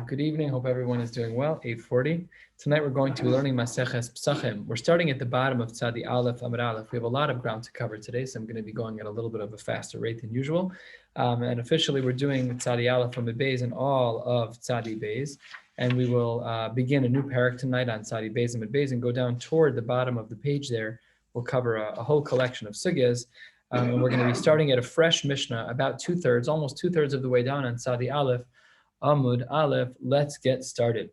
Good evening. Hope everyone is doing well. 8:40. Tonight we're going to be learning Maseches Pesachim. We're starting at the bottom of Tzadi Aleph, Amud Aleph. We have a lot of ground to cover today, so I'm going to be going at a little bit of a faster rate than usual. And officially, we're doing Tzadi Aleph from the Beis and all of Tzadi Beis. And we will begin a new parak tonight on Tzadi Beis and Beis and go down toward the bottom of the page there. We'll cover a whole collection of sugyas. And we're going to be starting at a fresh Mishnah, about almost two-thirds of the way down on Tzadi Aleph, Amud Aleph. Let's get started.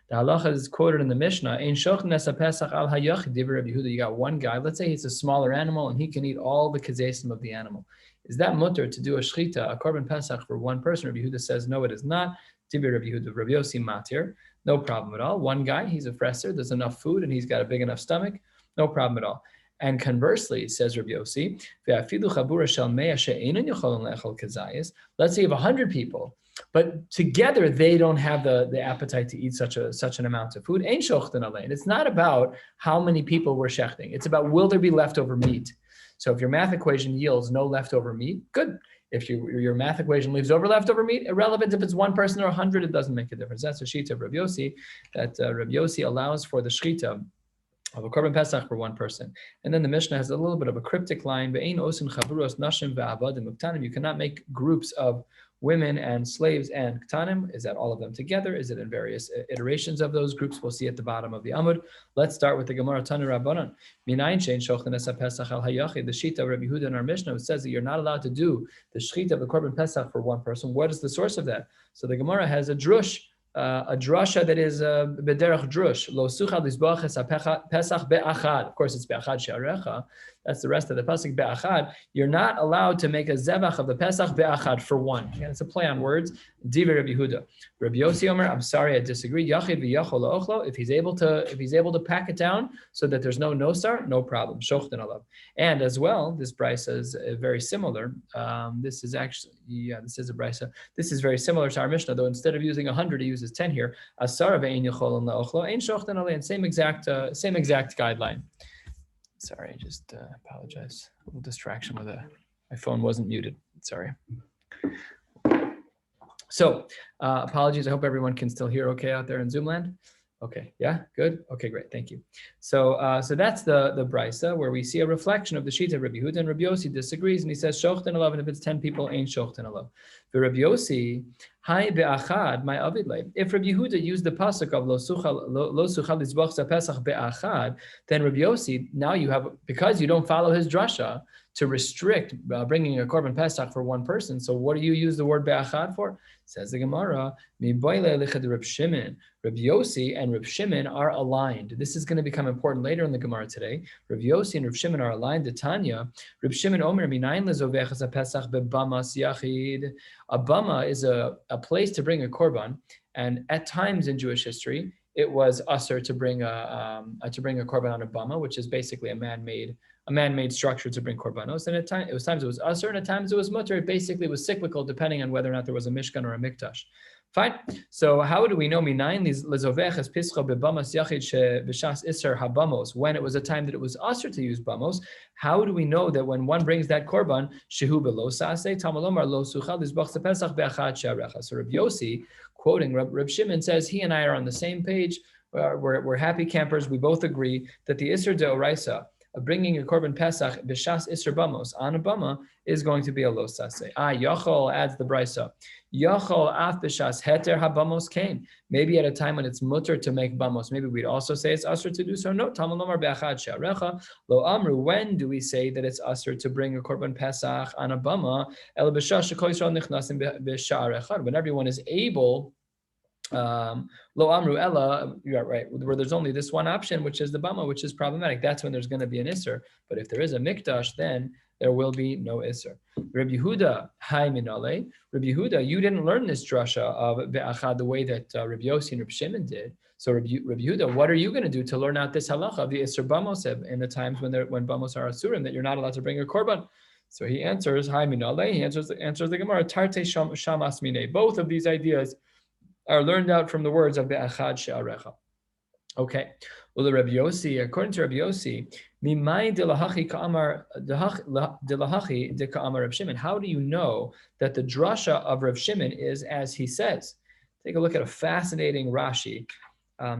The halacha is quoted in the Mishnah. Ein shoch nesa pesach al hayachid divrei Rabbi Yehuda. You got one guy. Let's say he's a smaller animal and he can eat all the kazesim of the animal. Is that mutter to do a shchita, a korban pesach for one person? Rabbi Yehuda says no, it is not. Divrei Rabbi Yehuda, Rabbi Yossi matir. No problem at all. One guy, he's a fresser. There's enough food and he's got a big enough stomach. No problem at all. And conversely, says Rabbi Yossi, let's say you have 100 people, but together they don't have the appetite to eat such an amount of food. It's not about how many people we're shechting. It's about, will there be leftover meat? So if your math equation yields no leftover meat, good. If your math equation leaves over leftover meat, irrelevant if it's one person or 100, it doesn't make a difference. That's the shita of Rabbi Yossi, that Rabbi Yossi allows for the shchita of a korban pesach for one person. And then the Mishnah has a little bit of a cryptic line, you cannot make groups of women and slaves and ktanim. Is that all of them together? Is it in various iterations of those groups? We'll see at the bottom of the Amud. Let's start with the Gemara Tanu Rabbanan. The shita of Rabbi Yehuda in our Mishnah says that you're not allowed to do the shchita of the korban pesach for one person. What is the source of that? So the Gemara has a drusha that is bederach drush. Lo suchal lizbach es pesach be'achad. Of course, it's be'achad she'arecha. That's the rest of the pasuk be'achad. You're not allowed to make a zebach of the pesach be'achad for one. Again, it's a play on words. Divrei Rabbi Yehuda. Rabbi Yossi Omer, I'm sorry, I disagree. Yachid v'yachol la'ochlo. If he's able to pack it down so that there's no nosar, no problem. Shochten alav. And as well, this brisa is very similar. This is a brisa. This is very similar to our Mishnah, though instead of using 100, he uses 10 here. Asara ve'ein yachol la'ochlo. Ein shochten alav. Same exact guideline. Sorry, I just apologize. A little distraction with my phone wasn't muted. Sorry. So, apologies. I hope everyone can still hear okay out there in Zoom land. Okay, yeah, good. Okay, great, thank you. So that's the brisa where we see a reflection of the shita of Rabbi Yehuda, and Rabbi Yossi disagrees, and he says shochten alav, and if it's 10 people, ain't shochten alav. For Rabbi Yossi, hai be'achad, my avidle. If Rabbi Yehuda used the pasuk of lo suchal lizbach pesach be'achad, then Rabbi Yossi, now you have, because you don't follow his drasha, to restrict bringing a korban pesach for one person. So what do you use the word be'achad for? Says the Gemara, Reb Shimon. Reb Yossi and Reb Shimon are aligned. This is going to become important later in the Gemara today. Reb Yossi and Reb Shimon are aligned. The Tanya, Reb Shimon Omer, minayin lezovechas pesach bebamas yachid. A bama is a place to bring a korban, and at times in Jewish history, it was usher to bring a korban on a bama, which is basically a man-made structure to bring korbanos. And at times it was usher, and at times it was mutter. It basically was cyclical, depending on whether or not there was a mishkan or a mikdash. Fine. So how do we know minayin lezoveches pischa bebamas yachid shebishas iser habamos, when it was a time that it was usher to use bamos? How do we know that when one brings that korban shehu belo saseh tamalomar lo suchal lizbach pesach be'achad she'arecha? So Rabbi Yossi, quoting Reb Shimon, says he and I are on the same page. We're happy campers. We both agree that the iser deoraisa of bringing a korban pesach b'shas iser bamos on a bama is going to be a lo saseh. Yachol adds the brisa. Yachol af b'shas heter habamos kain. Maybe at a time when it's mutter to make bamos, maybe we'd also say it's usher to do so. No, talmud lomar be'achad she'arecha lo amru. When do we say that it's usher to bring a korban pesach on a bama? El b'shas shekol yisrael nichnasim b'sha'ar echad. When everyone is able. Lo amru ella, you're right, where there's only this one option, which is the bama, which is problematic. That's when there's going to be an isser. But if there is a mikdash, then there will be no isser. Rabbi Yehuda, hai minale. Rabbi Yehuda, you didn't learn this drasha of be'achad the way that Rabbi Yossi and Rabbi Shimon did. So Rabbi Yehuda, what are you going to do to learn out this halacha of the isser bamos in the times when bamos are asurim, that you're not allowed to bring a korban? So he answers, hai minale. He answers the Gemara, tarte shamas mine. Both of these ideas are learned out from the words of be'achad she'arecha. Okay. Well, the Rabbi Yossi, according to Rabbi Yossi, Mimai delahachi ka'amar delahachi de ka'amar Rav Shimon. How do you know that the drasha of Rav Shimon is as he says? Take a look at a fascinating Rashi.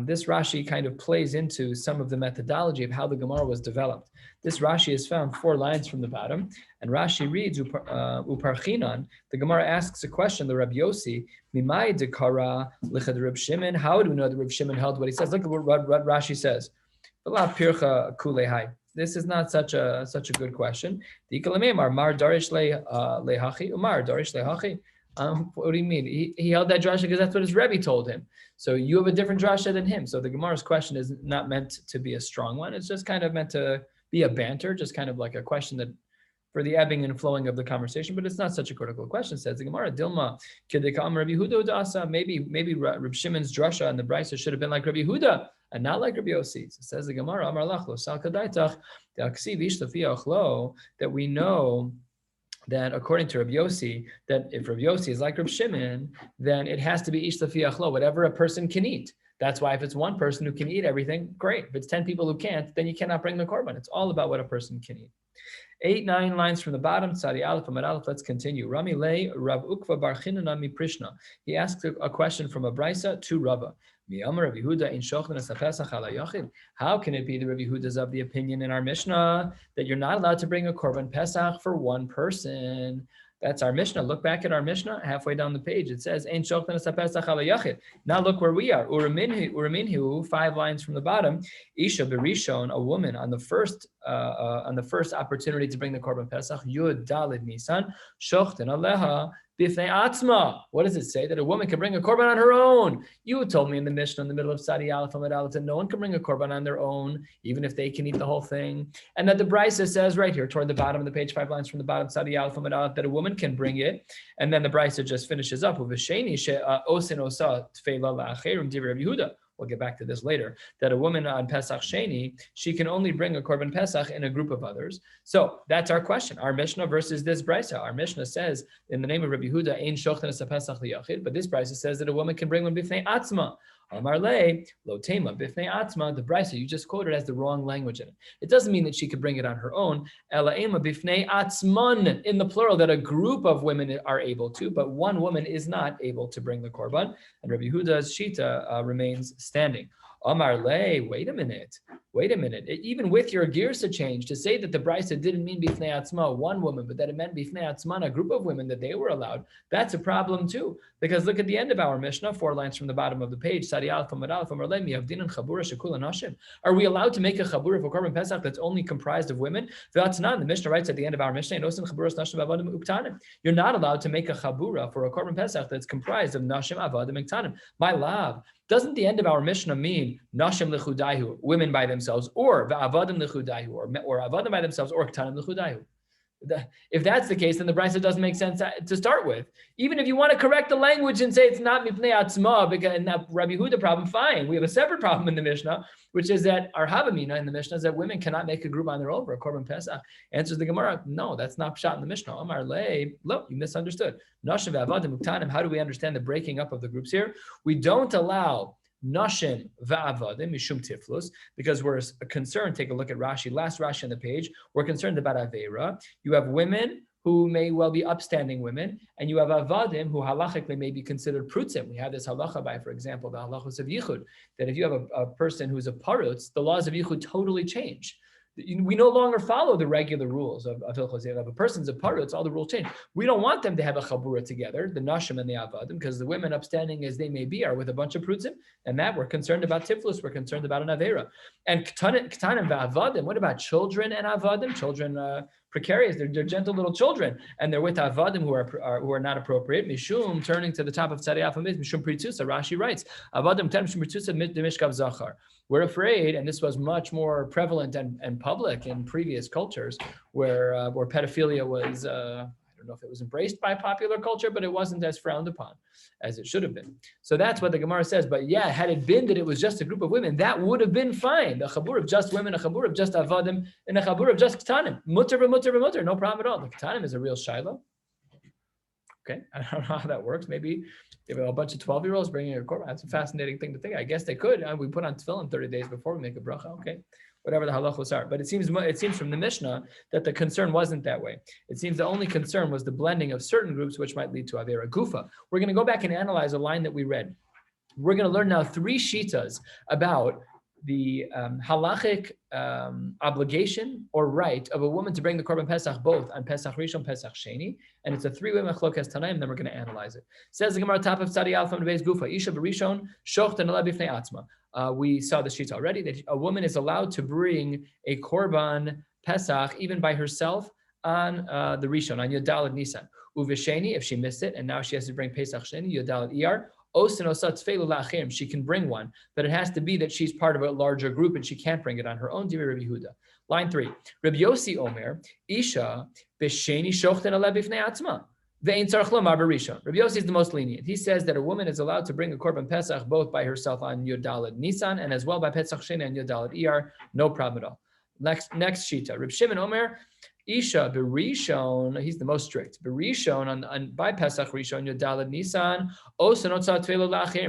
This Rashi kind of plays into some of the methodology of how the Gemara was developed. This Rashi is found 4 lines from the bottom, and Rashi reads, Uparchinan, the Gemara asks a question, the Rabbi Yossi, Mimai dekara lichad Reb Shimon, how do we know that Reb Shimon held what he says? Look at what Rashi says. This is not such a good question. What do you mean? He held that drasha because that's what his Rebbe told him. So you have a different drasha than him. So the Gemara's question is not meant to be a strong one. It's just kind of meant to be a banter, just kind of like a question that for the ebbing and flowing of the conversation, but it's not such a critical question. Says the Gemara, Dilma, Rabbi Yehuda Dasa, maybe Reb Shimon's drasha and the brisa should have been like Rabbi Yehuda and not like Rabbi Yossi. So says the Gemara, Amar Lachlo, Sal Kadaitach, that we know that according to Rabbi Yossi, that if Rabbi Yossi is like Rabbi Shimon, then it has to be ish l'fi whatever a person can eat. That's why if it's one person who can eat everything, great. If it's 10 people who can't, then you cannot bring the korban. It's all about what a person can eat. 8, 9 lines from the bottom. Tzadi Aleph Amar Aleph. Let's continue. Rami Lei Rav Ukva Bar Chinana mi Prishna. He asked a question from a brisa to Rava. How can it be the Rabbi Yehuda is of the opinion in our Mishnah that you're not allowed to bring a korban Pesach for one person? That's our Mishnah. Look back at our Mishnah, halfway down the page. It says, Ein shochtan es haPesach ala yachid. Now look where we are. Uraminhu, 5 lines from the bottom. Isha berishon, a woman on the first opportunity to bring the korban Pesach, Yud Dalid Nisan, shochtan aleha. What does it say? That a woman can bring a korban on her own. You told me in the Mishnah in the middle of Sadi Aleph Amud Aleph that no one can bring a korban on their own, even if they can eat the whole thing. And that the Brisa says right here, toward the bottom of the page, 5 lines from the bottom, Sadi Aleph Amud Aleph, that a woman can bring it. And then the Brisa just finishes up with V'sheni osin osa tfeila la'acherim divrei Rabbi Yehuda. We'll get back to this later, that a woman on Pesach Sheni, she can only bring a korban Pesach in a group of others. So that's our question, our Mishnah versus this Brisa. Our Mishnah says, in the name of Rabbi Yehuda, Ein shochten es Pesach liyachid, but this Brisa says that a woman can bring one bifnei atzma. Amar le, lo tema, bifnei atzma, the Brisa you just quoted has the wrong language in it. It doesn't mean that she could bring it on her own. Ela ema bifnei atzman, in the plural, that a group of women are able to, but one woman is not able to bring the korban. And Rabbi Yehuda's shita remains standing. Amar le, wait a minute. Even with your girsa change, to say that the Brisa didn't mean bifnei atzma, one woman, but that it meant bifnei atzman, a group of women, that they were allowed, that's a problem too. Because look at the end of our Mishnah, 4 lines from the bottom of the page. Are we allowed to make a chabura for korban Pesach that's only comprised of women? The Mishnah writes at the end of our Mishnah, you're not allowed to make a chabura for a korban Pesach that's comprised of nashim, avadim, and ktanim. My love, doesn't the end of our Mishnah mean nashim lechudaihu, women by themselves, or va'avadim lechudaihu, or avadim by themselves, or ktanim lechudaihu? If that's the case, then the Brisa doesn't make sense to start with. Even if you want to correct the language and say it's not mipnei atzma, because in that Rabbi Yehuda problem, fine. We have a separate problem in the Mishnah, which is that our havamina in the Mishnah is that women cannot make a group on their own for a korban Pesach. Answers the Gemara, no, that's not pshat in the Mishnah. Amar lei, look, you misunderstood. Nashim ve'avadim uktanim. How do we understand the breaking up of the groups here? We don't allow Nashim va'avadim mishum tiflus, because we're concerned. Take a look at Rashi, last Rashi on the page. We're concerned about Aveira. You have women who may well be upstanding women, and you have avadim who halachically may be considered prutzim. We have this halacha by, for example, the halachos of yichud, that if you have a person who's a parutz, the laws of yichud totally change. We no longer follow the regular rules of Hilchos If a person's a parutz, all the rules change. We don't want them to have a chabura together, the nashim and the avadim, because the women, upstanding as they may be, are with a bunch of prutzim, and that we're concerned about tiflus, we're concerned about an avera. And ktanim va'avadim, what about children and avadim? Children precarious, they're gentle little children, and they're with avadim who are not appropriate. Mishum, turning to the top of Tzadi Alpha Mishum Pritzusa, Rashi writes, avadim ten mishum pritzusa mishkav zachar. We're afraid, and this was much more prevalent and public in previous cultures, where pedophilia was, I don't know if it was embraced by popular culture, but it wasn't as frowned upon as it should have been. So that's what the Gemara says. But yeah, had it been that it was just a group of women, that would have been fine. A chabur of just women, a chabur of just avadim, and a chabur of just ktanim. Mutter, no problem at all. The ktanim is a real shiloh. Okay, I don't know how that works. Maybe if a bunch of 12-year-olds bringing a korban, that's a fascinating thing to think. I guess they could. We put on tefillin 30 days before we make a bracha. Okay, whatever the halachos are. But it seems from the Mishnah that the concern wasn't that way. It seems the only concern was the blending of certain groups, which might lead to Avera Gufa. We're going to go back and analyze a line that we read. We're going to learn now 3 shitas about the halachic obligation or right of a woman to bring the Korban Pesach both on Pesach Rishon, Pesach Sheni, and it's a 3-way machlokas tanaim. Then we're going to analyze it. Says the Gemara, top of Tzadi Alpha and Beis Gufa, Isha B'Rishon Shocht and Bifnei Atzma. We saw the shita already that a woman is allowed to bring a Korban Pesach even by herself on the Rishon, on Yodalad Nisan. Uvesheni, if she missed it, and now she has to bring Pesach Sheni, Yodalad Iyar. She can bring one, but it has to be that she's part of a larger group and she can't bring it on her own. Rabbi Yehuda. Line 3. Rabbi Yossi Omer, Isha b'sheni shochten aleh b'fnei atzma. Ve'ein tzarich lomar b'rishon. Rabbi Yossi is the most lenient. He says that a woman is allowed to bring a korban pesach both by herself on Yodalad Nisan and as well by Pesach Sheni and Yodalad Iyar. No problem at all. Next shita. Reb Shimon Omer, Isha Berishon, he's the most strict. Berishon on by Pesach Rishon Yodalad Nisan.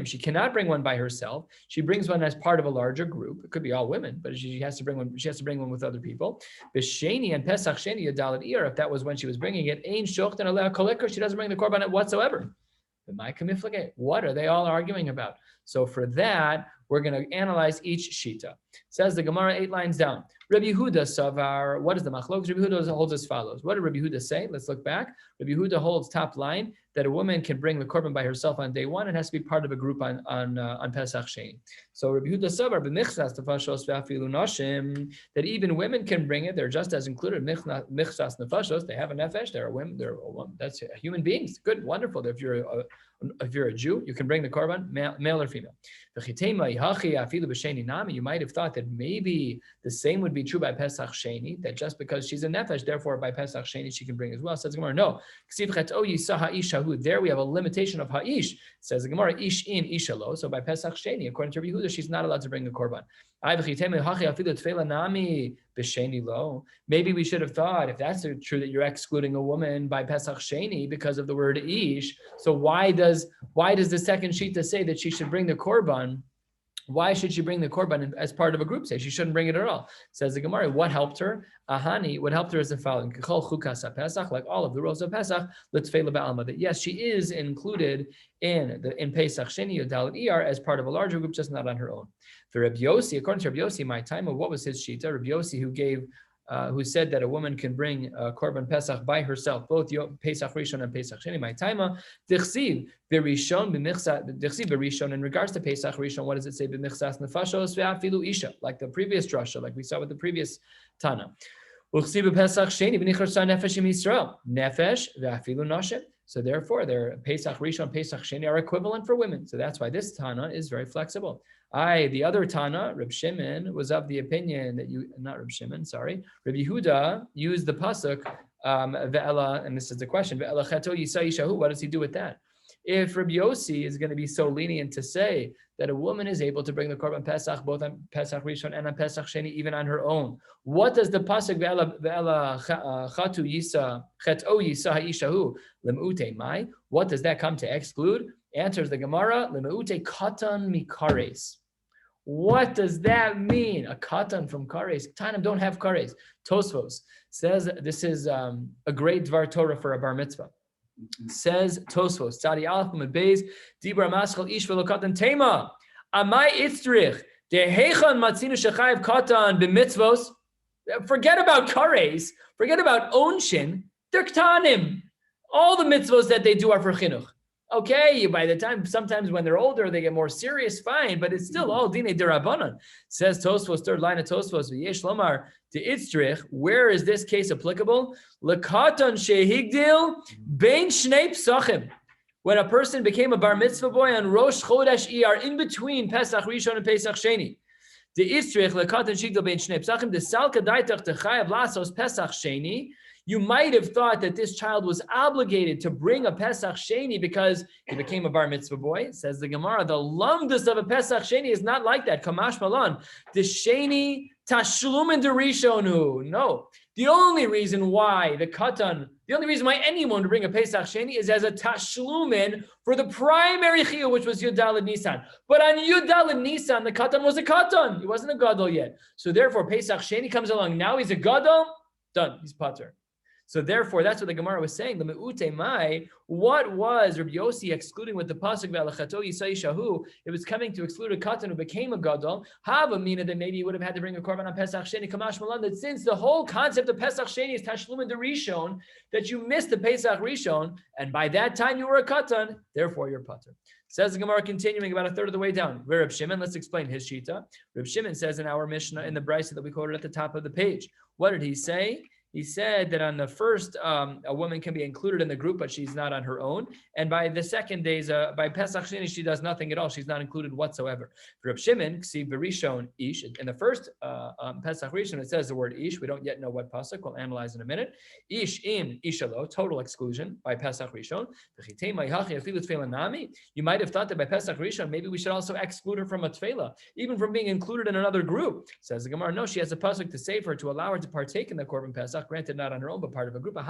She cannot bring one by herself. She brings one as part of a larger group. It could be all women, but she has to bring one. She has to bring one with other people. B'sheni and Pesach Sheni Yodalad Iyar. If that was when she was bringing it, Ein Shochten Aleh Kolekar. She doesn't bring the korban whatsoever. What are they all arguing about? So for that, we're going to analyze each shita. Says the Gemara 8 lines down. Rabbi Yehuda Savar, what is the machlok? Rabbi Yehuda holds as follows. What did Rabbi Yehuda say? Let's look back. Rabbi Yehuda holds top line that a woman can bring the korban by herself on day 1. It has to be part of a group on Pesach Sheni. So Rabbi Yehuda Savar b'michsas nefashos ve'afilu nashim, that even women can bring it. They're just as included. Michsas nefashos. They have a nefesh. They're a women. That's human beings. Good, wonderful. If you're a Jew, you can bring the korban, male or female. You might have thought that maybe the same would be true by Pesach Sheni, that just because she's a nefesh, therefore by Pesach Sheni she can bring as well. Says the Gemara, no. There we have a limitation of ha'ish. Says the Gemara, ish in, isha lo. So by Pesach Sheni, according to Rabbi Yehuda, she's not allowed to bring the korban. Maybe we should have thought, if that's true, that you're excluding a woman by Pesach Sheni because of the word ish. So why does the second shita say that she should bring the korban? Why should she bring the korban as part of a group? Say she shouldn't bring it at all. Says the Gemara, what helped her? What helped her is the following: like all of the rules of Pesach, that yes, she is included in Pesach Sheni Yodalad Iyar as part of a larger group, just not on her own. For Rabbi Yossi, according to Rabbi Yossi, my time of what was his shita? Rabbi Yossi, who said that a woman can bring korban pesach by herself, both Pesach Rishon and Pesach Sheni. My taima dichsiv berishon berishon. In regards to Pesach Rishon, what does it say? B'michsas nefashos ve'afilu isha, like the previous drasha, like we saw with the previous Tana. Uchsiv b'Pesach Sheni b'nicharsa nefesh im Yisrael nefesh ve'afilu nashim. So therefore, their Pesach Rishon, Pesach Sheni are equivalent for women. So that's why this Tana is very flexible. The other Tana, Reb Shimon, was of the opinion that Rabbi Yehuda used the pasuk ve'ela, and this is the question, ve'ela cheto yisa yishahu. What does he do with that? If Rabbi Yossi is going to be so lenient to say that a woman is able to bring the korban pesach both on Pesach Rishon and on Pesach Sheni, even on her own, what does the pasuk ve'ela chatu yisa cheto yisa yishahu lemute mai? What does that come to exclude? Answers the Gemara, lemute katan mikares. What does that mean? A katan from kares. Tanim don't have kares. Tosfos says this is a great dvar Torah for a bar mitzvah. Says Tosfos, Tzadi Aleph Amud Beis, Dibra Maschal Ish Velo Katan Tema, Amai Itzrich, Dehechan Matzinu Shechayev Katan B'mitzvos. Forget about kares. Forget about onshin. They're ktanim. All the mitzvos that they do are for chinuch. Okay, by the time, sometimes when they're older, they get more serious, fine, but it's still all dinei derabanan. Says Tosfos, third line of Tosfos, V'yesh Lomar, to Itzrich, where is this case applicable? Lekatan shehigdil bein shnei psachim. When a person became a bar mitzvah boy on Rosh Chodesh Iyar, in between Pesach Rishon and Pesach Sheni. The Itzrich, lekatan shehigdil bein shnei psachim, the salka daitach techayav lasos Pesach Sheni. You might have thought that this child was obligated to bring a Pesach Sheni because he became a bar mitzvah boy. Says the Gemara, the lumdus of a Pesach Sheni is not like that. Kamash malan, the Sheni tashlumin derishonu. No, The only reason why anyone would bring a Pesach Sheni is as a tashlumin for the primary chiyuv, which was Yud Daled Nisan. But on Yud Daled Nisan, the katan was a katan. He wasn't a gadol yet. So therefore, Pesach Sheni comes along. Now he's a gadol. Done. He's pater. So therefore, that's what the Gemara was saying. The me'ute mai, what was Rabbi Yossi excluding with the pasuk ve'alachato yisai shahu? It was coming to exclude a katan who became a gadol. Hava mina that maybe he would have had to bring a korban on Pesach Sheni. Kamash malan, that since the whole concept of Pesach Sheni is tashlum and rishon, that you missed the Pesach Rishon, and by that time you were a katan, therefore you're pater. Says the Gemara, continuing about a third of the way down. Where Reb Shimon, let's explain his shita. Reb Shimon says in our Mishnah in the Brisa that we quoted at the top of the page. What did he say? He said that on the first, a woman can be included in the group, but she's not on her own. And by the second days, by Pesach Sheni, she does nothing at all. She's not included whatsoever. Reb Shimon, Ksiv Berishon Ish. In the first Pesach Rishon, it says the word Ish. We don't yet know what pasuk. We'll analyze in a minute. Ish in Ishalo, total exclusion by Pesach Rishon. You might have thought that by Pesach Rishon, maybe we should also exclude her from a tefillah, even from being included in another group. Says the Gemara, no, she has a pasuk to save her, to allow her to partake in the Korban Pesach. Granted, not on her own, but part of a group. That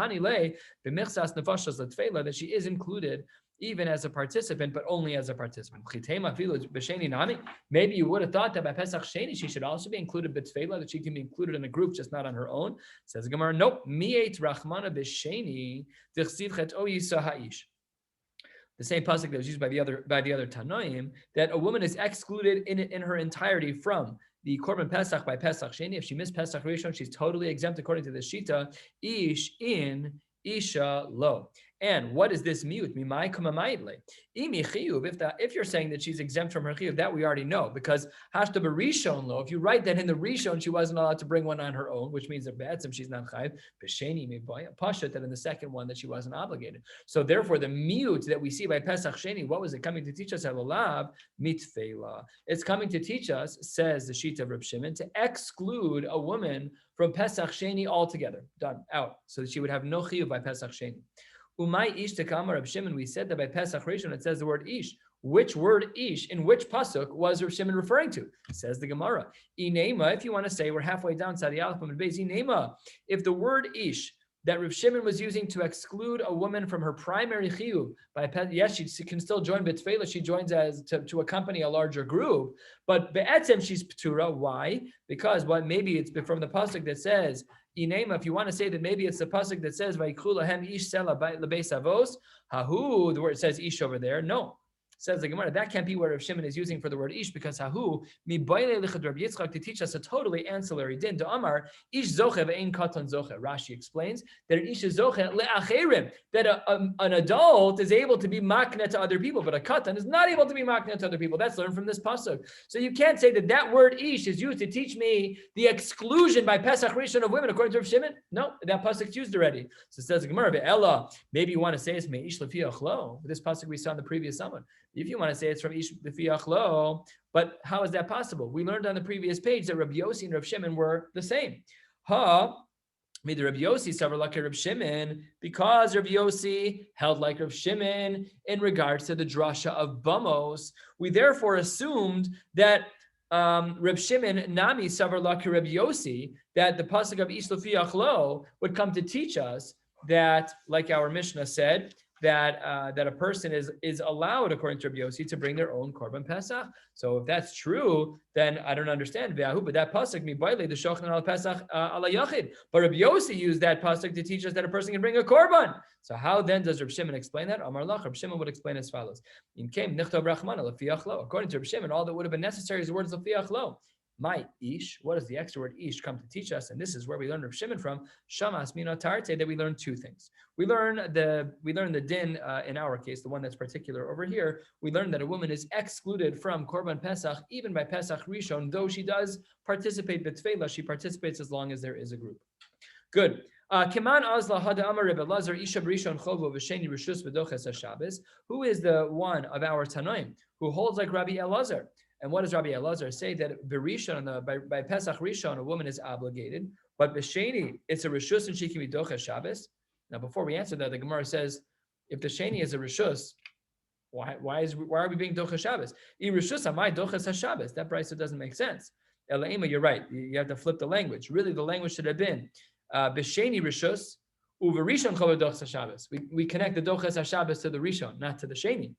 she is included even as a participant, but only as a participant. Maybe you would have thought that by Pesach Sheni she should also be included b'tfeilah, that she can be included in a group, just not on her own. Says the Gemara, nope. The same pasuk that was used by the other Tanoim, that a woman is excluded in her entirety from the Korban Pesach by Pesach Sheni. If she missed Pesach Rishon, she's totally exempt according to the Shita. Ish in, Isha lo. And what is this mute? If you're saying that she's exempt from her chiyuv, that we already know, because hashta b'rishon lo. If you write that in the rishon, she wasn't allowed to bring one on her own, which means that b'etzem she's not chayiv. B'sheni miboya pashat, that in the second one that she wasn't obligated. So therefore, the mute that we see by Pesach Sheni, what was it coming to teach us? Elolav mitfeila. It's coming to teach us, says the Shita of Reb Shimon, to exclude a woman from Pesach Sheni altogether. Done, out, so that she would have no chiyuv by Pesach Sheni. Umay ish tekamar Reb Shimon. We said that by Pesach Rishon it says the word ish. Which word ish in which pasuk was Reb Shimon referring to? It says the Gemara. Inema. If you want to say, we're halfway down Sadi Aleph and Beis. Inema. If the word ish that Reb Shimon was using to exclude a woman from her primary chiyuv by yes, she can still join b'tfeilah. She joins as to accompany a larger group, but be'etzem she's p'tura. Why? Because maybe it's from the pasuk that says. Inema, if you want to say that maybe it's the pasuk that says "Vayikru lahem ish sela lebeis avos," hahu, the word says ish over there. No, says the Gemara, that can't be what Rav Shimon is using for the word ish, because hahu mi baile lichad Rabbi Yitzchak, to teach us a totally ancillary din. To Amar ish zoche ve'ein katan zoche. Rashi explains that an ish is zoche le'acherim, that an adult is able to be makna to other people, but a katan is not able to be makna to other people. That's learned from this pasuk. So you can't say that word ish is used to teach me the exclusion by Pesach Rishon of women according to Rav Shimon. No, that pasuk's used already. So it says the Gemara, be'ela, maybe you want to say it's me'ish lefi achlo. This pasuk we saw in the previous summon. If you want to say it's from ish lefi achlo, but how is that possible? We learned on the previous page that Rabbi Yossi and Rav Shimon were the same. Made Rabbi Yossi suffer like Rabbi Shimon, because Rabbi Yossi held like Rabbi Shimon in regards to the drasha of Bamos. We therefore assumed that Rabbi Shimon nami suffer like Rabbi Yossi, that the pasuk of ish lefi achlo would come to teach us that, like our Mishnah said, that a person is allowed, according to Rabbi Yossi, to bring their own korban pesach. So if that's true, then I don't understand. But that pasuk mi baile the shochan al pesach ala yachid. But Rabbi Yossi used that pasuk to teach us that a person can bring a korban. So how then does Rabbi Shimon explain that? Amar lach, Rabbi Shimon would explain as follows: In came nichtav rachmana lefi achlo. According to Rabbi Shimon, all that would have been necessary is the words lefi achlo. My ish, what does the extra word ish come to teach us? And this is where we learn Rav Shimon from. Shamas mina tarte, that we learn two things. We learn the din in our case, the one that's particular over here. We learn that a woman is excluded from Korban Pesach even by Pesach Rishon, though she does participate b'tfeilah. She participates as long as there is a group. Good. Kiman azla hada amar Rebbe Lazar isha b'rishon chovo v'sheni rishus v'doches haShabbos. Who is the one of our Tanoim who holds like Rabbi Elazar? And what does Rabbi Elazar say? That by Pesach Rishon, a woman is obligated, but b'sheni, it's a rishus and she can be doches Shabbos. Now, before we answer that, the Gemara says, if the sheni is a rishus, why are we being doches Shabbos? I rishus amai doches haShabbos. That brisa doesn't make sense. Elaima, you're right. You have to flip the language. Really, the language should have been B'sheni rishus uverishon chova dochas Shabbos. We connect the dochas Shabbos to the rishon, not to the sheni.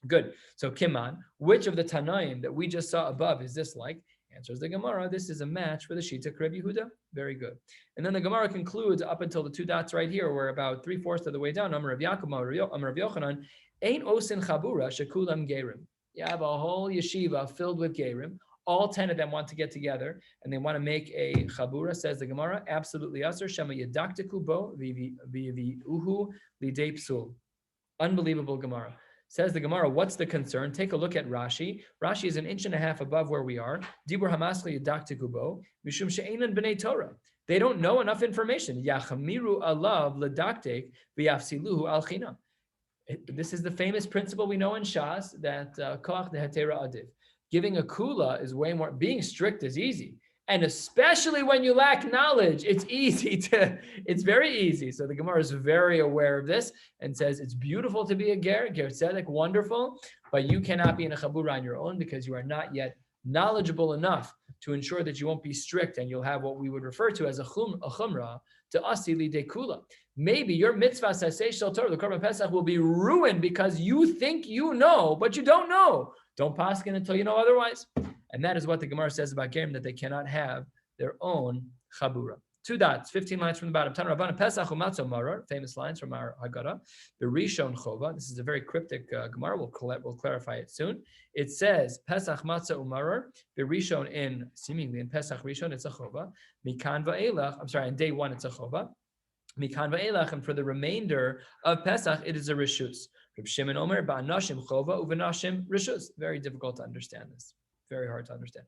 Good. So Kiman, which of the Tanaim that we just saw above is this like? Answers the Gemara. This is a match for the Shita Rabbi Yehuda. Very good. And then the Gemara concludes up until the two dots right here. We're about 3/4 of the way down. Amar Rav Yaakov, Amar Rav Yochanan, Ein osin chabura shekulam gerim. You have a whole yeshiva filled with gerim. All 10 of them want to get together and they want to make a chabura. Says the Gemara, absolutely asur shema yadaktiku bo uhu lidei psul. Unbelievable Gemara. Says the Gemara, what's the concern? Take a look at Rashi. Rashi is 1.5 inches above where we are. Dibur hamasli yadaktiku mishum she'enan b'nei Torah. They don't know enough information. Yachamiru alav ledaktek v'yafsiluhu al chinam. This is the famous principle we know in Shas that koach dehatera adiv. Giving a kula is way more. Being strict is easy. And especially when you lack knowledge, it's very easy. So the Gemara is very aware of this and says it's beautiful to be a ger tzedek, wonderful, but you cannot be in a chabura on your own because you are not yet knowledgeable enough to ensure that you won't be strict and you'll have what we would refer to as a chumrah to asili de kula. Maybe your mitzvah saseh shel Torah, the Korban Pesach, will be ruined because you think you know, but you don't know. Don't paskin until you know otherwise. And that is what the Gemara says about Gerim, that they cannot have their own chabura. 2 dots, 15 lines from the bottom. Tana Rabbanan Pesach u'matzah marar, famous lines from our Haggadah. The Rishon Chova, this is a very cryptic Gemara, we'll clarify it soon. It says, Pesach matzah u'marar, the Rishon seemingly in Pesach Rishon, it's a Chova. Mikan va'elach, in day 1 it's a Chova. Mikan va'elach, and for the remainder of Pesach, it is a Rishus. Reb Shimon Omer, ba'anashim Chova u'v'nashim Rishus. Very difficult to understand this. Very hard to understand.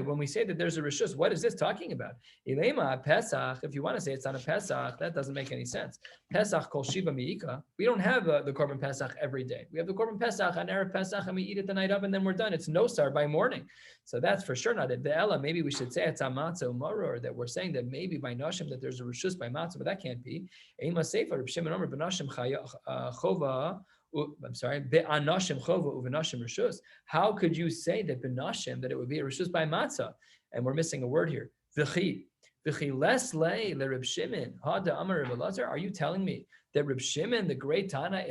When we say that there's a rishus, what is this talking about? Ilema Pesach. If you want to say it's on a Pesach, that doesn't make any sense. Pesach kol shiva miika. We don't have the Korban Pesach every day. We have the Korban Pesach on Erev Pesach, and we eat it the night of, and then we're done. It's nosar by morning. So that's for sure not it. The Ella, maybe we should say it's on matzah u'maror, or that we're saying that maybe by nashim that there's a rishus by matzah, but that can't be. Ema sefer Reb Shimon Omer b'nashim chova. Be'anashim chova uvenashim rishus. How could you say that benashim that it would be a rishus by matzah? And we're missing a word here. V'chi les le Reb Shimon hada amar Reb Elazar. Are you telling me that Reb Shimon, the great Tana,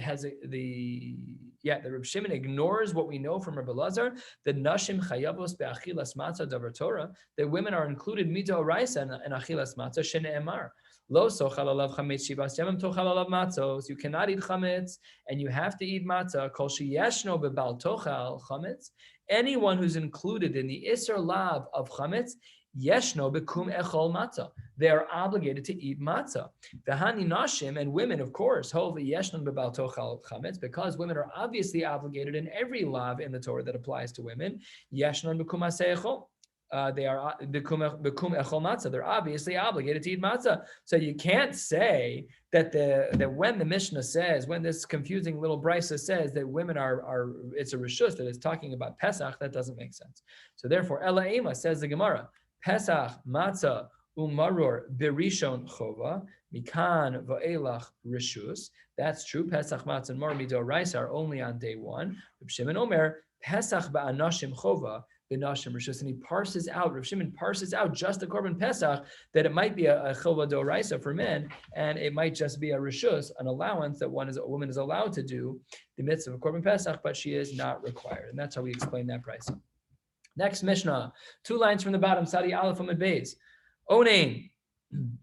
the Reb Shimon ignores what we know from Reb Elazar, that nashim chayavos be'achilas matzah davar Torah, that women are included midoraisa and achilas matzah shene'emar. Lo sochal alav chametz shivas yamim tochal alav matzos. You cannot eat chametz, and you have to eat matzah. Kol sheyeshno bebal tochal chametz. Anyone who's included in the iser lav of chametz, yeshno bekum echol matzah. They are obligated to eat matzah. V'hani nashim, and women, of course, hov yeshno bebal tochal chametz, because women are obviously obligated in every lav in the Torah that applies to women. Yeshno bekum aseh echol. They are bekum echol matzah. They're obviously obligated to eat matzah. So you can't say that when the Mishnah says, when this confusing little brisa says that women are it's a rishus that is talking about Pesach, that doesn't make sense. So therefore, Ela Ema, says the Gemara, Pesach matzah umaror berishon chova mikan va'elach rishus. That's true. Pesach matzah and mar midoraisa are only on day 1. Reb Shimon Omer Pesach ba'anashim chova. And he parses out, Rav Shimon parses out just the Korban Pesach, that it might be a chova doraisa for men, and it might just be a rishus, an allowance that a woman is allowed to do the mitzvah of Korban Pesach, but she is not required. And that's how we explain that brisa. Next Mishnah, 2 lines from the bottom, Sadi Aleph Amud Beis. Onein.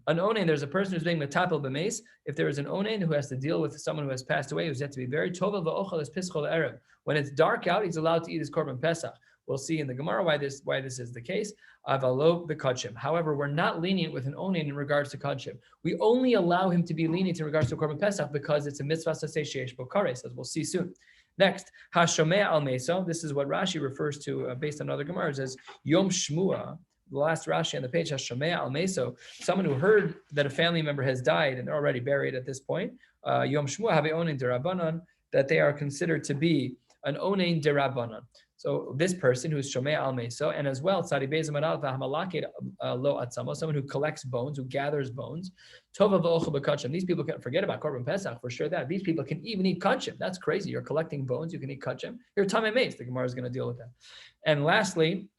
An onein, there's a person who's being metapel b'meis. If there is an onein who has to deal with someone who has passed away, who's yet to be buried, tova v'ochel es pischol erev. When it's dark out, he's allowed to eat his Korban Pesach. We'll see in the Gemara why this is the case. Avalo b'kadshim. However, we're not lenient with an onein in regards to kadshim. We only allow him to be lenient in regards to Korban Pesach because it's a mitzvah saseh sheish bo kares, as we'll see soon. Next, hashomeh al meso. This is what Rashi refers to based on other Gemaras as Yom Shmua. The last Rashi on the page has Shomea al Meso, someone who heard that a family member has died and they're already buried at this point. Yom Shmua have onein derabanan, that they are considered to be an onein derabanan. So this person who is Shomea al Meso, and as well Tzadi Beis Amadal v'Hamalakid lo atzamo, someone who collects bones, who gathers bones. Tova v'ochel b'kachim. These people can forget about Korban Pesach for sure. That these people can even eat kachim. That's crazy. You're collecting bones. You can eat kachim. You're tamei meis. The Gemara is going to deal with that. And lastly,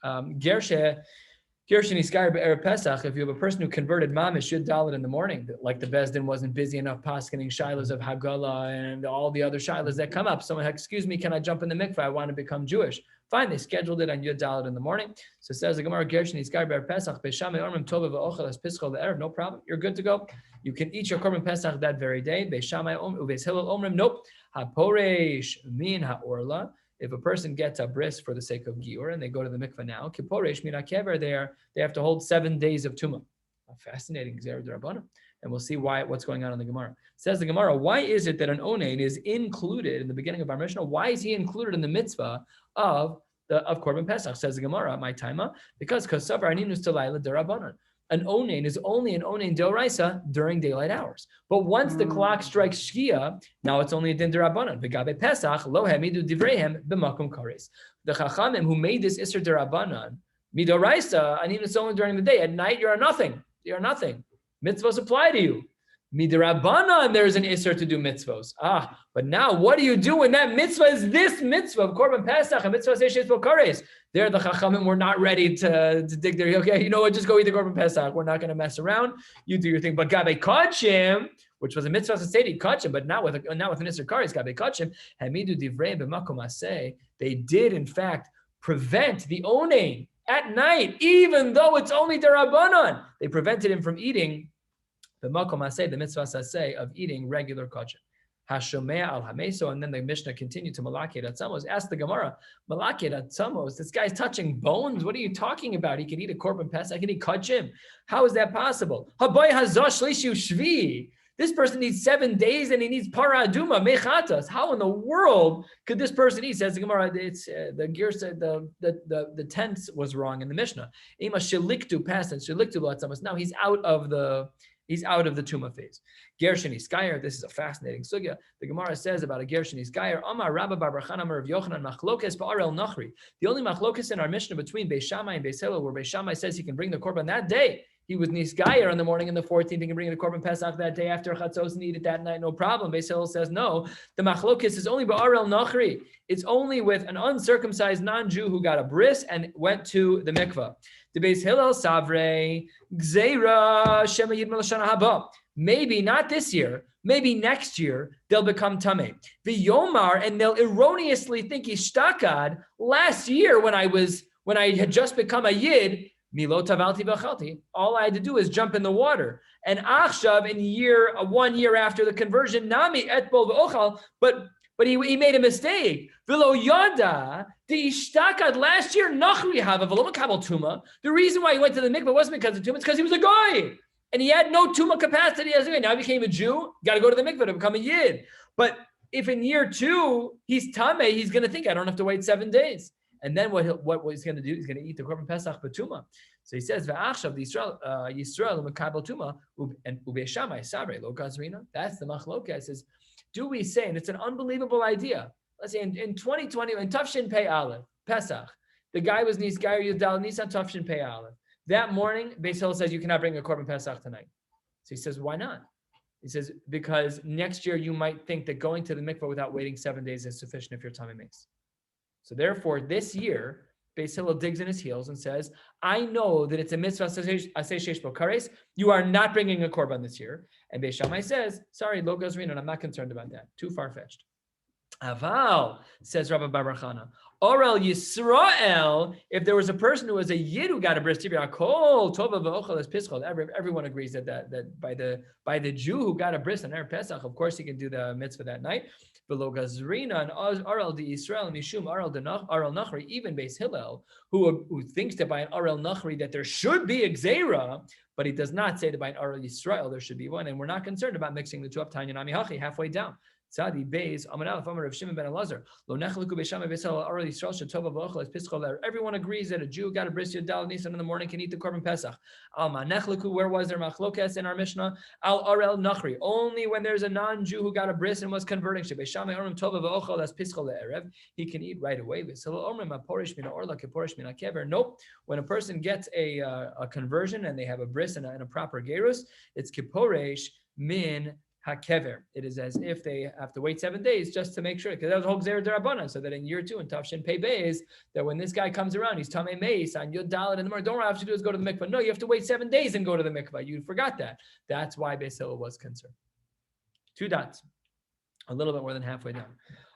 If you have a person who converted mamish Yud Dalet in the morning, like the Bezdin wasn't busy enough paskening shilas of Hagala and all the other shilas that come up. Someone, excuse me, can I jump in the mikveh? I want to become Jewish. Fine, they scheduled it on Yud Dalet in the morning. So says the Gemara, Gershon Iskar Ber Pesach, Beishamai Ormim Tova V'ochel Es Pischol Erev. No problem, you're good to go. You can eat your Korban Pesach that very day. Beishamai Ubeis Hillel Omrim. Nope. HaPoresh Min HaOrla. If a person gets a bris for the sake of giur and they go to the mikveh now, Kiporesh Min HaKever, they have to hold 7 days of tumah. Fascinating Gzera D'Rabbanan. And we'll see what's going on in the Gemara. Says the Gemara, why is it that an onain is included in the beginning of our Mishnah? Why is he included in the mitzvah of Korban Pesach? Says the Gemara, my taima, because Kosavar Aninus Talayla D'Rabbanan. An onain is only an onain d'oraisa during daylight hours. But once the clock strikes shkia, now it's only a din d'Rabbanan. V'gabe Pesach lo hemidu divreihem b'makom kares. The chachamim who made this iser d'Rabbanan midoraisa, I mean it's only during the day. At night you're nothing. You're nothing. Mitzvahs apply to you. Midrabanan, there's an iser to do mitzvahs. But now what do you do when that mitzvah is this mitzvah of Korban Pesach, a mitzvah Seishes Kares? There the Chachamim were not ready to dig their, okay, you know what, just go eat the Korban Pesach. We're not going to mess around. You do your thing. But Gabe Kachim, which was a mitzvah Sedi Kachim, but not with an iser Kares, Gabe Kachim, Hamidu Divrei B'makom Aseh, they did in fact prevent the onain at night, even though it's only Derabanan. They prevented him from eating the makom aseh, the mitzvah aseh of eating regular kosher. Hashomea al hameso, and then the Mishnah continued to Malaki Atzamos. Ask the Gemara, Malaki Atzamos, this guy's touching bones. What are you talking about? He can eat a korban pesach. He can eat kachim. How is that possible? Haboy hazosh lishu shvi. This person needs 7 days and he needs para aduma mechatas. How in the world could this person eat? Says the Gemara. It's the gear said the tense was wrong in the Mishnah. Ema sheliktu past and sheliktu l'atzamos. Now he's out of the Tuma phase. Gershon Iskayer, this is a fascinating sugya. The Gemara says about a Gershon Iskayer, Amar Rabba Bar Barchan Amar Rav Yochanan Machlokes Ba'arel Nachri. The only machlokes in our Mishnah between Beis Shammai and Beis Hillel, where Beis Shammai says he can bring the korban that day. He was Niskayer in the morning in the 14th. He can bring the korban Pesach that day after Chatzos and eat it that night, no problem. Beis Hillel says no. The machlokes is only Ba'arel Nachri. It's only with an uncircumcised non-Jew who got a bris and went to the mikvah. The Beis Hillel Savre Gzeira Shema Yid Melashana Haba. Maybe not this year, maybe next year they'll become tamei. The Yomar, and they'll erroneously think ishtakad. Last year when I had just become a Yid, Milo Tavalti V'chalti. All I had to do is jump in the water. And Achshav in 1 year after the conversion, Nami Etbol V'ochal, but he made a mistake. V'lo yada the ishtakad last year nachri hava v'lo makabel tuma. The reason why he went to the mikvah wasn't because of tuma; it's because he was a guy and he had no tuma capacity as a guy. Now he became a Jew. Got to go to the mikvah to become a yid. But if in year 2 he's tamei, he's going to think I don't have to wait 7 days. And then what he's going to do? He's going to eat the korban pesach b'tuma. So he says v'achshav the Yisrael makabel tuma and ubeishamai sabre lo gazrina. That's the machlokah. It says, do we say, and it's an unbelievable idea. Let's say in 2020, in Tafshin Pei Aleph, Pesach, the guy was Nisgayer Yudal Nisan Tafshin Pei Aleph. That morning, Beis Hillel says, you cannot bring a korban Pesach tonight. So he says, why not? He says, because next year you might think that going to the mikvah without waiting 7 days is sufficient if your tummy makes. So therefore, this year, Beis Hillel digs in his heels and says, I know that it's a mitzvah aseh sheish bo kares. You are not bringing a korban this year. And Beis Shammai says, sorry, lo gazrin, and I'm not concerned about that. Too far-fetched. Aval, says Rabbi Bar Chana, Orel Yisrael, if there was a person who was a Yid who got a bris kol tova v'ochel es pischol, everyone agrees that by the Jew who got a bris on Erev Pesach, of course he can do the mitzvah that night. V'lo gazrina and Orel di Yisrael mishum Orel Nachri, even Beis Hillel, who thinks that by an Orel Nachri that there should be a gzeira, but he does not say that by an Orel Yisrael there should be one, and we're not concerned about mixing the two up. Tanya Nami Hachi, halfway down. Tzadi Beis Amar Aleph Amar Rav Shimon ben Elazar Lo Nechleku Beisham Beis Hillel Orel Yisrael Shetova V'ochel Es Pischol. Everyone agrees that a Jew got a bris Yudal Nisan in the morning can eat the korban Pesach. Alma Nechleku, where was there machlokes in our Mishnah? Al Orel Nachri, only when there's a non-Jew who got a bris and was converting. Shebeisham Orim Tova V'ochel Es Pischol Erev, he can eat right away. Beis Hillel Omrim Aporish Mina Orla Keporish Mina Kever. Nope. When a person gets a conversion and they have a bris and a proper gerus, it's Keporish Min hakever. It is as if they have to wait 7 days just to make sure, because that was the whole Gzera D'Rabbanan, so that in year 2 in Tafshin Pei Beis, that when this guy comes around, he's Tamei Meis on Yud Dalet in the morning. Don't all you have to do is go to the mikvah. No, you have to wait 7 days and go to the mikvah. You forgot that. That's why Beis Hillel was concerned. 2 dots, a little bit more than halfway down.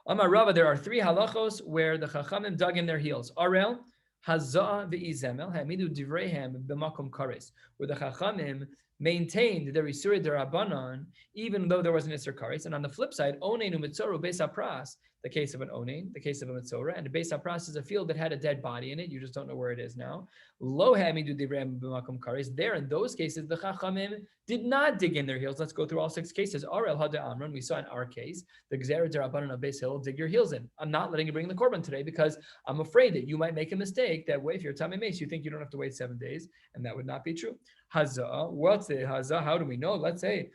Amar Rava, there are 3 halachos where the Chachamim dug in their heels. Arel, Hazah ve'izemel ha'amidu divreihem b'makom kares, where the Chachamim maintained their Isurei D'Rabbanan, even though there was an Isur Kares. And on the flip side, Onein u'mitzoru beis hapras, the case of an Onein, the case of a Mitzorah, and a beis hapras is a field that had a dead body in it. You just don't know where it is now. Lo ha'amidu divreihem b'makom kares. There, in those cases, the Chachamim did not dig in their heels. Let's go through all 6 cases. Arel hada amran, we saw in our case, the Gzera D'Rabbanan of Beis Hillel, dig your heels in. I'm not letting you bring the korban today because I'm afraid that you might make a mistake. That way, if you're Tamei Meis, you think you don't have to wait 7 days, and that would not be true. Hazah, what's the Hazah? How do we know? Let's say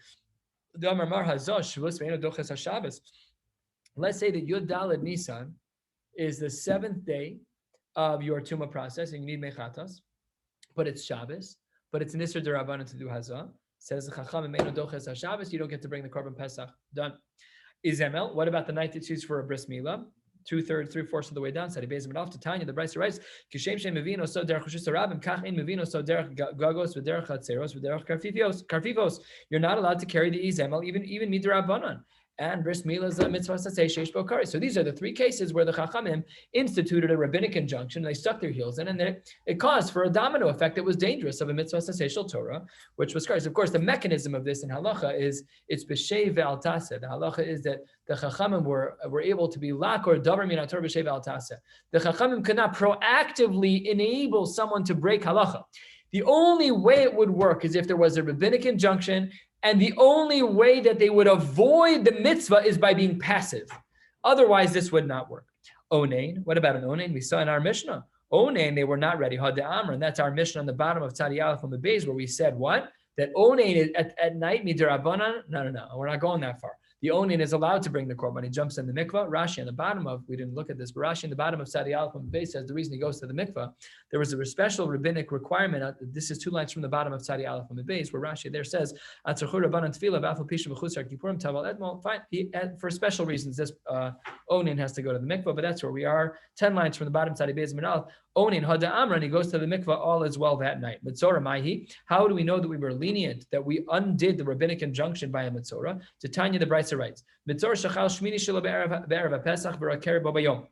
the Amar Hazah Shavuos ve'eno doches haShabbos. Let's say that Yud Daled Nisan is the 7th day of your Tumah process, and you need mechatas, but it's Shabbos, but it's an Isur D'Rabbanan to do Hazah. Says the Chacham ve'eno doches haShabbos, you don't get to bring the korban Pesach. Done. Izemel, what about the night that's used for a bris milah? 2/3, 3/4 of the way down. Said Bezim off to Tanya. The Brisa writes, "Kishem shem mevino so derech chushis harabim, kach ein mevino so derech gagos v'derech hatzeros v'derech karfivos." You're not allowed to carry the izemel even midrabanan. And bris milah is a mitzvah say sheish bo kari. So these are the 3 cases where the Chachamim instituted a rabbinic injunction. They stuck their heels in, and then it caused for a domino effect that was dangerous of a mitzvah say shel Torah, which was kari. Of course, the mechanism of this in halacha is it's b'shei ve'al taseh. The halacha is that the Chachamim were able to be lak or davar min haTorah b'shei ve'al taseh. The Chachamim could not proactively enable someone to break halacha. The only way it would work is if there was a rabbinic injunction. And the only way that they would avoid the mitzvah is by being passive. Otherwise, this would not work. Onein, what about an onein? We saw in our Mishnah. Onein, they were not ready. Hada Amr, and that's our Mishnah on the bottom of Tzadi Aleph on the base, where we said what? That onein is at night, midrabanan. No, we're not going that far. The onein is allowed to bring the korban. He jumps in the mikvah. Rashi on the bottom of, we didn't look at this, but Rashi on the bottom of Tzadi Aleph on the base says the reason he goes to the mikvah, there was a special rabbinic requirement. This is 2 lines from the bottom of Tzadi Aleph on the base, where Rashi there says, fine, for special reasons, this onein has to go to the mikvah, but that's where we are. 10 lines from the bottom, Tzadi Beis Aleph. Onein hada amran, he goes to the mikvah, all is well that night. Mitzorah mahi, how do we know that we were lenient, that we undid the rabbinic injunction by a mitzorah? To Tanya, the Brisa writes, Mitzorah shachal shmini shelo be'erev pesach v'rakeri bo bayom.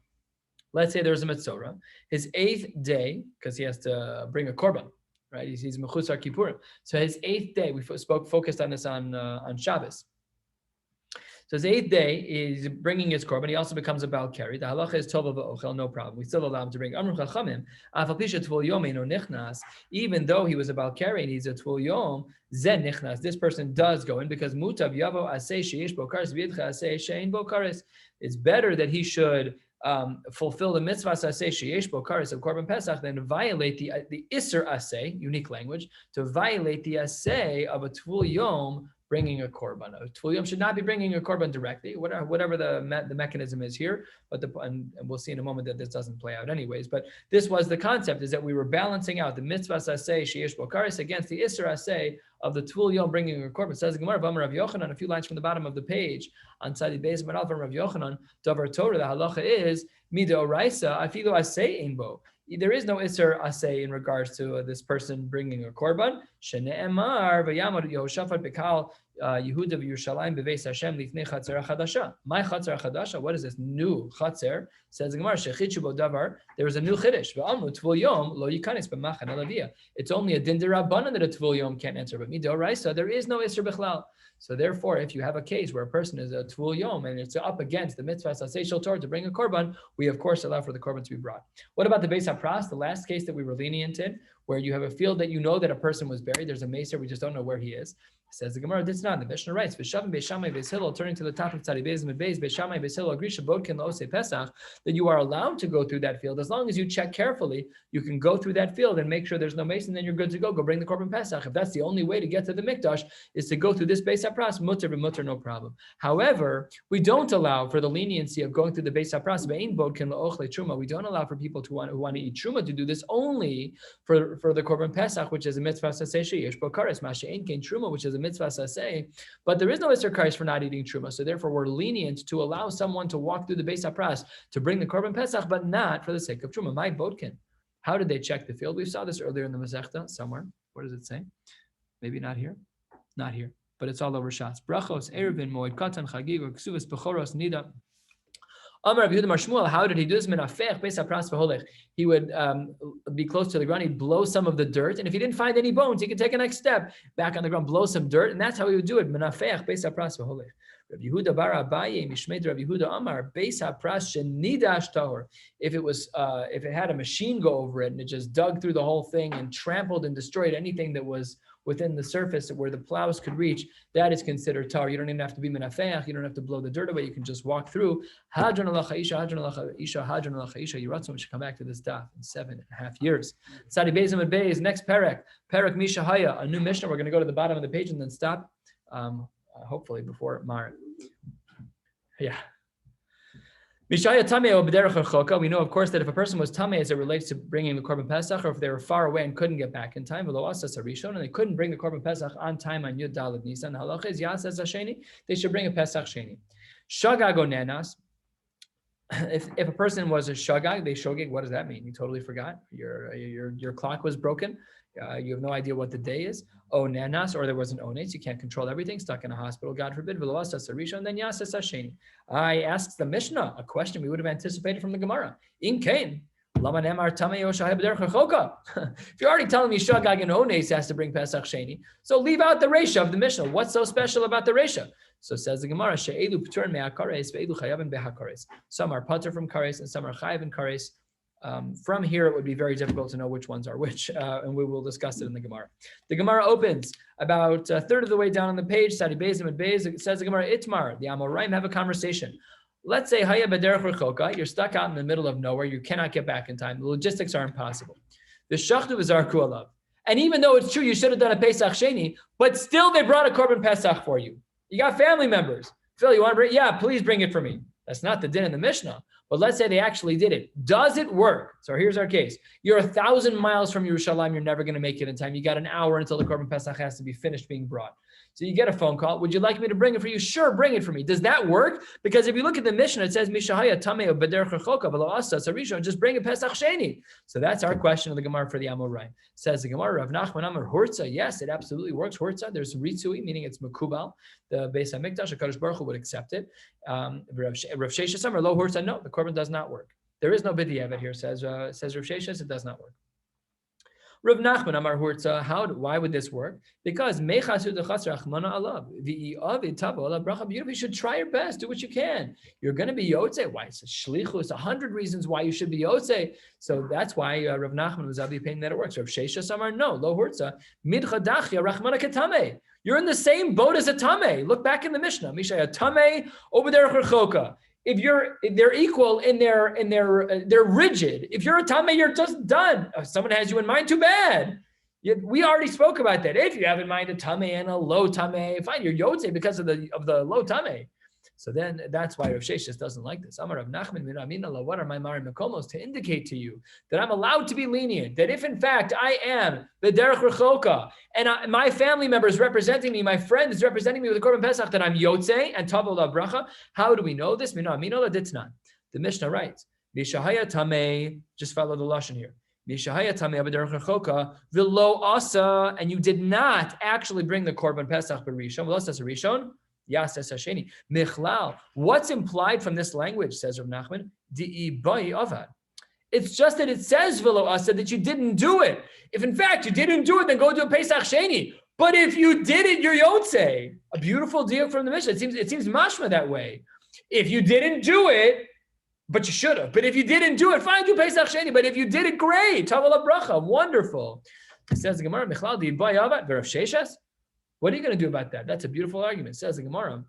Let's say there's a mitzorah, his 8th day, because he has to bring a korban, right? He's mechusar kippurim. So his 8th day, we focused on this on Shabbos. So his 8th day is bringing his korban. He also becomes a Baal Keri. The halacha is tova v'ochel, no problem. We still allow him to bring Amru Chachamim. Afal pisha tvul yom eino nichnas. Even though he was a Baal Keri and he's a tvul yom, zen nichnas. This person does go in because mutav yavo aseh sheyesh bo kares v'yidcha aseh she'ein bo kares. It's better that he should fulfill the mitzvah aseh sheyesh bo kares of korban pesach than violate the iser aseh, unique language, to violate the aseh of a tvul yom bringing a korban. A tvul yom should not be bringing a korban directly, whatever the mechanism is here. But and we'll see in a moment that this doesn't play out anyways. But this was the concept: is that we were balancing out the mitzvah aseh sheyesh bo kares against the iser aseh of the tvul yom bringing a korban. Says the Gemara, V'amar Rav Yochanan, a few lines from the bottom of the page on Tzadi Beis Manal from Rav Yochanan, Davar Torah. The halacha is midoraisa afilu aseh ein bo. There is no iser aseh in regards to this person bringing a korban. Shene'emar v'yamad Yehoshaphat bekal Yehuda v'Yerushalayim beveis Hashem lifnei chatzer chadasha. My chatzer chadasha. What is this new chatzer? Says the Gemara, shechichu bo davar. There is a new chiddush. V'amru tvul yom lo yikanis b'machan elavia. It's only a din derabanan that a tvul yom can't enter, but midoraisa there is no iser bichlal. So therefore, if you have a case where a person is a tvul yom and it's up against the mitzvah aseh shel Torah to bring a korban, we of course allow for the korban to be brought. What about the beis hapras, the last case that we were lenient in, where you have a field that you know that a person was buried, there's a macer, we just don't know where he is. Says the Gemara, this not. The Mishnah writes, V'shavim Beis Shammai Beis Hillel, turning to the top of Tzadi Beis and Beis Shammai Beis Hillel, agree Shabodkin Lo'osei Pesach, that you are allowed to go through that field. As long as you check carefully, you can go through that field and make sure there's no mason, then you're good to go. Go bring the korban Pesach. If that's the only way to get to the Mikdash, is to go through this Beis Hapras, mutter b'mutter, no problem. However, we don't allow for the leniency of going through the Beis Hapras, Ve'ein Bodkin Lo'ochle Truma. We don't allow for people who want to eat Truma to do this only for the korban Pesach, which is a mitzvah Saseh Sheyesh Bo Kares, Mashe'ein Kein Truma, which is a a mitzvah saseh, but there is no Isser Karesh for not eating truma. So therefore, we're lenient to allow someone to walk through the Beis HaPras to bring the Korban Pesach, but not for the sake of truma. My bodkin. How did they check the field? We saw this earlier in the Masechta somewhere. What does it say? Maybe not here. Not here, but it's all over shots. Brachos, Erevin, Moed Katan, Chagig, Ksuvas, Bechoros, Nida. Amar Rabbi Yehuda Mar Shmuel, how did he do this? Menafech Beis HaPras v'holech. He would be close to the ground. He'd blow some of the dirt, and if he didn't find any bones, he could take a next step back on the ground, blow some dirt, and that's how he would do it. Menafech Beis HaPras v'holech. Rabbi Yehuda bar Abaye Mishmeid Rabbi Yehuda Amar Beis HaPras shenidash tahor. If it had a machine go over it and it just dug through the whole thing and trampled and destroyed anything that was within the surface where the plows could reach, that is considered tar. You don't even have to be menafeach. You don't have to blow the dirt away. You can just walk through. Hadron alacha isha, hadron alacha isha, hadron alacha isha. Yiratzon should come back to this daf in 7.5 years. Sadi Bezim and Bez, next parak Mishahaya, a new Mishnah. We're going to go to the bottom of the page and then stop. Hopefully before Mar. Yeah. Mishaya tamei b'derech harchoka. We know, of course, that if a person was tamei as it relates to bringing the korban pesach, or if they were far away and couldn't get back in time, v'lo asas harishon, and they couldn't bring the korban pesach on time on Yud Daled Nisan, the halacha is yasas hasheni. They should bring a pesach sheni. Shagag onenas. If a person was a shagag, they shogeg. What does that mean? You totally forgot. Your clock was broken. You have no idea what the day is. Onenas, or there was an ones. You can't control everything. Stuck in a hospital, God forbid. V'lo asas harishon, then yasas hasheni. I asked the Mishnah a question we would have anticipated from the Gemara. In Cain, if you're already telling me Shagag and Ones has to bring Pesach Sheni, so leave out the Resha of the Mishnah. What's so special about the Resha? So says the Gemara, She'elu P'turin me'akares ve'elu chayavin behakares. Some are patur from kares and some are chayav in kares. From here, it would be very difficult to know which ones are which, and we will discuss it in the Gemara. The Gemara opens about a third of the way down on the page. Sadi Bezim and Bez. It says the Gemara Itmar. The Amoraim have a conversation. Let's say Haya b'derech rechoka. You're stuck out in the middle of nowhere. You cannot get back in time. The logistics are impossible. The shachtu v'zarku alav. And even though it's true you should have done a Pesach Sheni, but still they brought a Korban Pesach for you. You got family members. Phil, you want to bring? Yeah, please bring it for me. That's not the din in the Mishnah. But let's say they actually did it. Does it work? So here's our case. You're 1,000 miles from Yerushalayim. You're never going to make it in time. You got an hour until the Korban Pesach has to be finished being brought. So you get a phone call. Would you like me to bring it for you? Sure, bring it for me. Does that work? Because if you look at the Mishnah, it says, Mishahaya tamei b'derech rechoka v'lo asas harishon, just bring a Pesach Sheni. So that's our question of the Gemara for the Amoraim. Says the Gemara, Rav Nachman Amar Hurtza. Yes, it absolutely works. Hurtza, there's ritsui, meaning it's makubal. The Beis HaMikdash, HaKadosh Baruch Hu would accept it. Rav Sheshes Amar Lo Hurtza, no, the Korban does not work. There is no b'diavad here, says Rav Sheshes, it does not work. Rav Nachman Amar Hurtza, why would this work? Because you should try your best, do what you can. You're going to be yotze. Why? It's a shlichus, 100 reasons why you should be yotze. So that's why Rav Nachman was of the opinion that it works. Rav Sheshes Amar, no, lo Hurtza, midchadachya rachmana ketame. You're in the same boat as a tameh. Look back in the Mishnah. Mishaya tameh over there rechoka. If they're equal in they're rigid. If you're a tameh, you're just done. If someone has you in mind, too bad. We already spoke about that. If you have in mind a tameh and a low tameh, fine, you're yotze because of the low tameh. So then that's why Rav Sheshes doesn't like this. Amar Rav Nachman min Amina, what are my marim makomos, to indicate to you that I'm allowed to be lenient, that if in fact I am the derech rechoka and my family member is representing me, my friend is representing me with the Korban Pesach, that I'm yotze and tavo la bracha. How do we know this? Mina Amina la ditnan. The Mishnah writes, Mishahaya tamei, just follow the lashon here. Mishahaya tamei b'derech rechoka v'lo asa, and you did not actually bring the Korban Pesach b'rishon. V'lo asa rishon. Yasas hasheni. Michlal. What's implied from this language, says Rav Nachman? Di'i bai avad. It's just that it says v'lo asa, that you didn't do it. If in fact you didn't do it, then go do a Pesach Sheni. But if you did it, you're yotze. A beautiful deal from the Mishnah. It seems mashma that way. If you didn't do it, but you should have. But if you didn't do it, fine, do Pesach Sheni. But if you did it, great. Tavala bracha, wonderful. It says the Gemara, Michlal di'i bai avad v'Rav Sheshes. What are you going to do about that? That's a beautiful argument. Says the Gemara,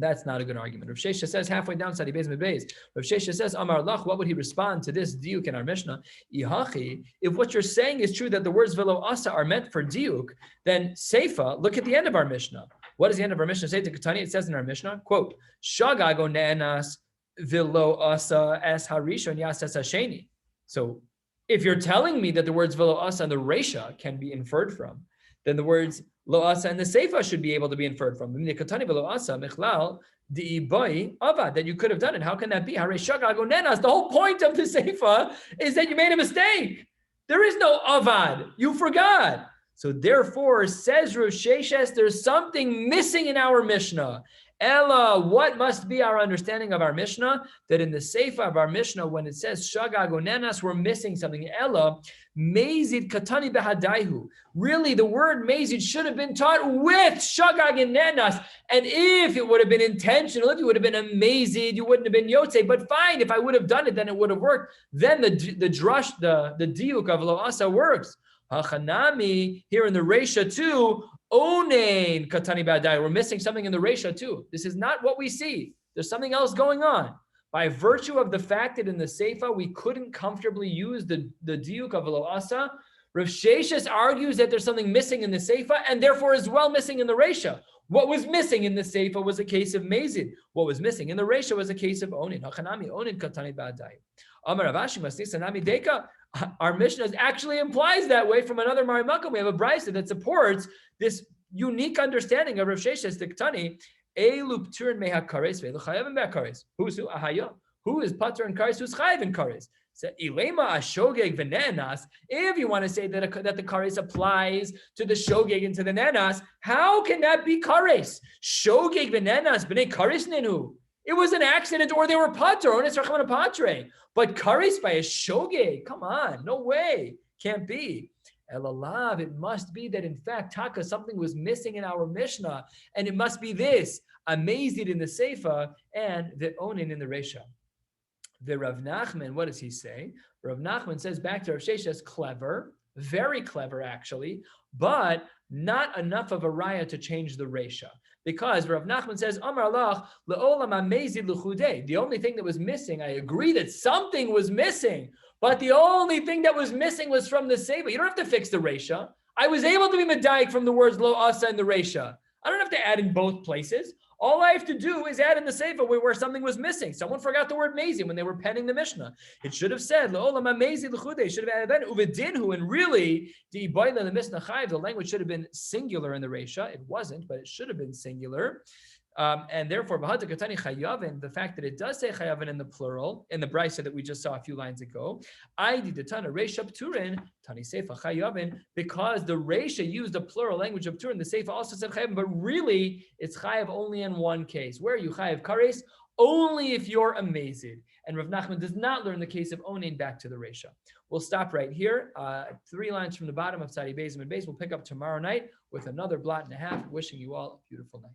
that's not a good argument. Rav Sheshes says halfway down, Sadi Beis Mebeis. Rav Sheshes says, Amar Lach, what would he respond to this diuk in our Mishnah? Ihachi, if what you're saying is true, that the words velo asa are meant for diuk, then seifa, look at the end of our Mishnah. What does the end of our Mishnah say to Ketani? It says in our Mishnah, quote, Shagago ne'enas velo asa es harishon yasas hasheni. So if you're telling me that the words velo asa and the resha can be inferred from, then the words lo asa and the seifa should be able to be inferred from. That you could have done it. How can that be? The whole point of the seifa is that you made a mistake. There is no avad. You forgot. So therefore, says Rav Sheshes, there's something missing in our Mishnah. Ella, what must be our understanding of our Mishnah? That in the Seifa of our Mishnah, when it says Shagag Onenas, we're missing something. Ella, Mezid Katani Behadaihu. Really, the word Mezid should have been taught with Shagag and Nenas. And if it would have been intentional, if you would have been a Mezid, you wouldn't have been Yotze. But fine, if I would have done it, then it would have worked. Then the drush, the diuk of Lo Asa works. Hachanami, here in the Reisha too, Onein Katani Badai. We're missing something in the Reisha too. This is not what we see. There's something else going on. By virtue of the fact that in the Seifa we couldn't comfortably use the diuk of Lo Asa, Rav Sheshes argues that there's something missing in the Seifa and therefore is well missing in the Reisha. What was missing in the Seifa was a case of Mezid. What was missing in the Reisha was a case of Onin. Hachanami, Onin Katani Badai. Amar Ravashi Masisa Nami Deka. Our Mishnah actually implies that way from another Marimakam. We have a brisa that supports this unique understanding of Rav Sheshes Diktani. Elu p'turin meha kares ve'elu chayavim be'kares. Who's who? Ahaya. Who is patur and kares? Who's chayav in kares? So ilema ashogeg v'nenas. If you want to say that the kares applies to the shogeg and to the nenas, how can that be kares? Shogeg v'nenas b'nei kares nenu. It was an accident, or they were patur, or it's rachamana patre. But kares by a shogeg, come on, no way, can't be. Elalav, it must be that in fact, taka, something was missing in our Mishnah, and it must be this, amazed in the Seifa and the onin in the Reisha. The Rav Nachman, what does he say? Rav Nachman says back to Rav Sheshes, clever, very clever actually, but not enough of a raya to change the Reisha. Because Rav Nachman says, Amar Allah, le'olam amazid l'chudei. The only thing that was missing, I agree that something was missing, but the only thing that was missing was from the Seifa. You don't have to fix the Reisha. I was able to be medayik from the words lo asa and the Reisha. I don't have to add in both places. All I have to do is add in the Seifa where something was missing. Someone forgot the word mezi when they were penning the Mishnah. It should have said, le'olam amazid l'chudei. Should have added that, uvedinhu, and really, the ibayla the Mishnah chayiv, the language should have been singular in the Reisha. It wasn't, but it should have been singular. And therefore, Bahata Katani Chayavin, the fact that it does say Chayavin in the plural, in the brisa that we just saw a few lines ago, Aidi the Tana Reisha Pturin, Tani Seifa Chayavin, because the Reisha used a plural language of Pturin, the Seifa also said Chayavin, but really it's Chayav only in one case. Where are you Chayav Kares? Only if you're amazed. And Rav Nachman does not learn the case of Onin back to the Reisha. We'll stop right here. 3 lines from the bottom of Tzadi Beis and Beis. We'll pick up tomorrow night with another blot and a half. Wishing you all a beautiful night.